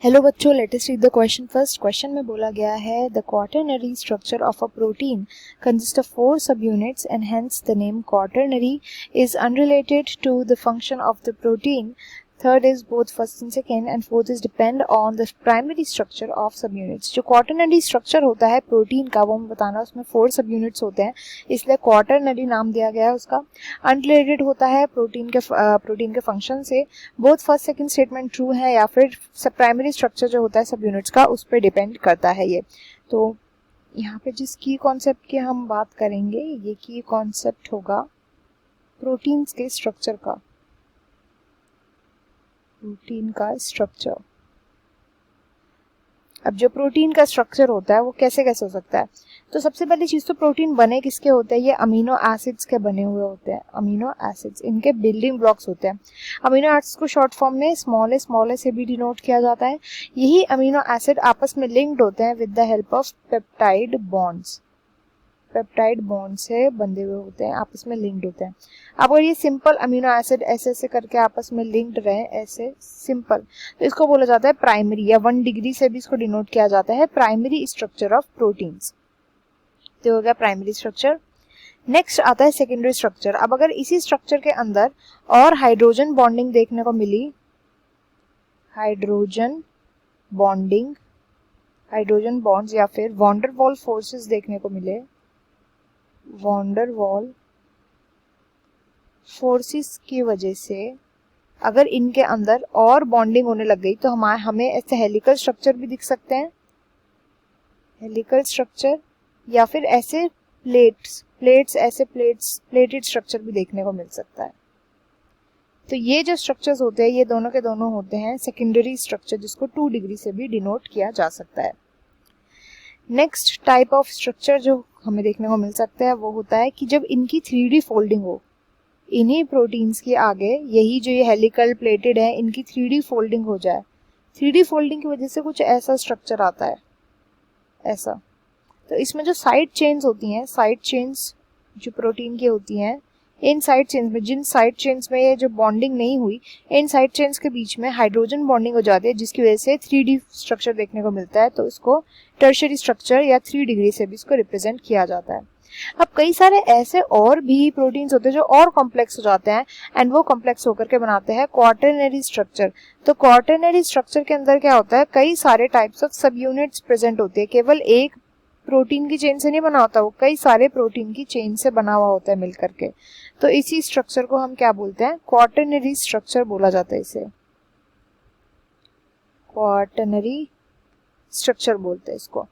Hello बच्चों, let us read the question first. Question में बोला गया है the quaternary structure of a protein consist of 4 sub units and hence the name quaternary is unrelated to the function of the protein. Third is both first and second and fourth is depend on the primary structure of sub units. जो quaternary structure होता है protein का वो हमें बताना, उसमें 4 sub units होते हैं, इसलिए क्वाटरनरी नाम दिया गया है उसका। अनरिलेटेड होता है प्रोटीन के फंक्शन से। Both first second statement true है या फिर प्राइमरी स्ट्रक्चर जो होता है सब यूनिट्स का उस पर डिपेंड करता है ये। तो यहाँ पे जिस की कॉन्सेप्ट की हम बात करेंगे ये की कॉन्सेप्ट होगा प्रोटीन्स के स्ट्रक्चर का, प्रोटीन का स्ट्रक्चर। अब जो प्रोटीन का स्ट्रक्चर होता है वो कैसे कैसे हो सकता है, तो सबसे पहली चीज तो प्रोटीन बने किसके होते हैं, ये अमीनो एसिड्स के बने हुए होते हैं। अमीनो एसिड्स इनके बिल्डिंग ब्लॉक्स होते हैं। अमीनो एसिड्स को शॉर्ट फॉर्म में स्मॉल ए से भी डिनोट किया जाता है। यही अमीनो एसिड आपस में लिंक्ड होते हैं with the help of peptide bonds. Peptide bond से बंधे हुए होते हैं, आपस में लिंक्ड होते हैं। अब अगर ये सिंपल अमीनो एसिड ऐसे ऐसे करके आपस में लिंक्ड रहे, ऐसे सिंपल, तो इसको बोला जाता है प्राइमरी, या 1 डिग्री से भी इसको डिनोट किया जाता है प्राइमरी स्ट्रक्चर ऑफ प्रोटीन्स। तो हो गया प्राइमरी स्ट्रक्चर। नेक्स्ट आता है सेकेंडरी स्ट्रक्चर। अब अगर इसी स्ट्रक्चर के अंदर और हाइड्रोजन बॉन्डिंग देखने को मिली, हाइड्रोजन बॉन्डिंग, हाइड्रोजन बॉन्ड्स या फिर वॉन्डर वॉल फोर्सेस देखने को मिले, वॉन्डर वॉल फोर्सेस की वजह से अगर इनके अंदर और बॉन्डिंग होने लग गई तो हमें ऐसे हेलिकल स्ट्रक्चर भी दिख सकते हैं, हेलिकल स्ट्रक्चर, या फिर ऐसे प्लेटेड स्ट्रक्चर भी देखने को मिल सकता है। तो ये जो स्ट्रक्चर्स होते हैं ये दोनों के दोनों होते हैं सेकेंडरी स्ट्रक्चर, जिसको 2 डिग्री से भी डिनोट किया जा सकता है। नेक्स्ट टाइप ऑफ स्ट्रक्चर जो हमें देखने को मिल सकता है वो होता है कि जब इनकी 3D फोल्डिंग हो, इन्हीं प्रोटीन्स के आगे यही जो ये हेलिकल प्लेटेड है इनकी 3D फोल्डिंग हो जाए। 3D फोल्डिंग की वजह से कुछ ऐसा स्ट्रक्चर आता है, ऐसा। तो इसमें जो साइड चेन्स होती हैं, साइड चेन्स जो प्रोटीन की होती हैं, इन साइड चेन्स में, जिन साइड चेन्स में ये जो बॉन्डिंग नहीं हुई, इन साइड चेन्स के बीच में हाइड्रोजन बॉन्डिंग हो जाती है, जिसकी वजह से 3D स्ट्रक्चर देखने को मिलता है। तो इसको टर्शियरी स्ट्रक्चर या 3 डिग्री से भी इसको रिप्रेजेंट किया जाता है। अब कई सारे ऐसे और भी प्रोटीन्स होते हैं जो और कॉम्प्लेक्स हो जाते हैं एंड वो कॉम्प्लेक्स होकर के बनाते हैं क्वाटरनरी स्ट्रक्चर। तो क्वाटरनरी स्ट्रक्चर के अंदर क्या होता है, कई सारे types of sub units present होते हैं। केवल एक प्रोटीन की चेन से नहीं बना होता, वो कई सारे प्रोटीन की चेन से बना हुआ होता है मिल करके। तो इसी स्ट्रक्चर को हम क्या बोलते हैं, क्वाटरनरी स्ट्रक्चर बोला जाता है। इसे क्वाटरनरी स्ट्रक्चर बोलते हैं इसको।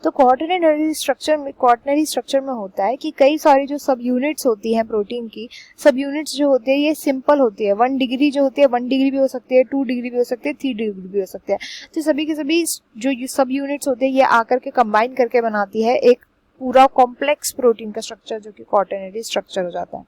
तो क्वाटरनरी स्ट्रक्चर में होता है कि कई सारी जो सब यूनिट्स होती हैं प्रोटीन की, सब यूनिट्स जो होती है ये सिंपल होती है। 1 डिग्री जो होती है 1 डिग्री भी हो सकती है, 2 डिग्री भी हो सकती है, 3 डिग्री भी हो सकती है। तो सभी के सभी जो सब यूनिट्स होते हैं ये आकर के कंबाइन करके बनाती है एक पूरा कॉम्प्लेक्स प्रोटीन का स्ट्रक्चर, जो कि क्वाटरनरी स्ट्रक्चर हो जाता है।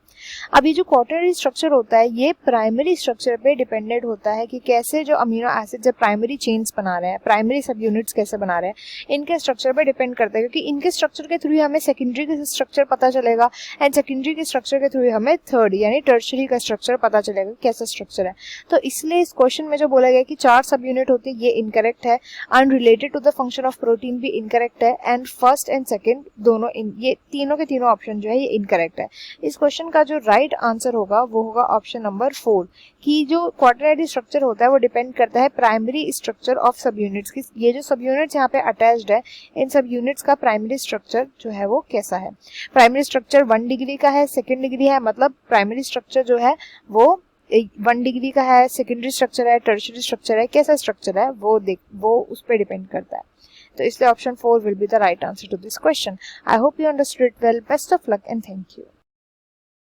अब ये जो क्वाटरनरी स्ट्रक्चर होता है ये प्राइमरी स्ट्रक्चर पे डिपेंडेंट होता है कि कैसे जो अमीनो एसिड्स प्राइमरी चेन्स बना रहे हैं, प्राइमरी सब यूनिट्स कैसे बना रहे हैं, इनके स्ट्रक्चर पे डिपेंड करता है। क्योंकि इनके स्ट्रक्चर के थ्रू हमें सेकेंडरी का स्ट्रक्चर पता चलेगा एंड सेकेंडरी के स्ट्रक्चर के थ्रू हमें थर्ड यानी टर्शियरी का स्ट्रक्चर पता चलेगा कैसा स्ट्रक्चर है। तो इसलिए इस क्वेश्चन में जो बोला गया कि 4 सब यूनिट होती है ये इनकरेक्ट है। Unrelated to the function of protein भी इनकरेक्ट है एंड फर्स्ट एंड सेकेंड दोनों ये तीनों के तीनों ऑप्शन जो है ये इनकरेक्ट है। इस क्वेश्चन का जो राइट आंसर होगा वो होगा ऑप्शन नंबर 4, कि जो क्वाटरनरी स्ट्रक्चर होता है वो डिपेंड करता है primary structure of sub units की। ये जो सब यूनिट्स यहाँ पे अटैच्ड है, इन सब यूनिट्स का प्राइमरी स्ट्रक्चर जो है वो कैसा है। प्राइमरी स्ट्रक्चर 1 डिग्री का है, 2 डिग्री है, मतलब प्राइमरी स्ट्रक्चर जो है वो 1 डिग्री का है, सेकेंडरी स्ट्रक्चर है, टर्शियरी स्ट्रक्चर है, कैसा स्ट्रक्चर है वो उस पर डिपेंड करता है। तो इसलिए option 4 will be the right answer to this question. I hope you understood it well. Best of luck and thank you.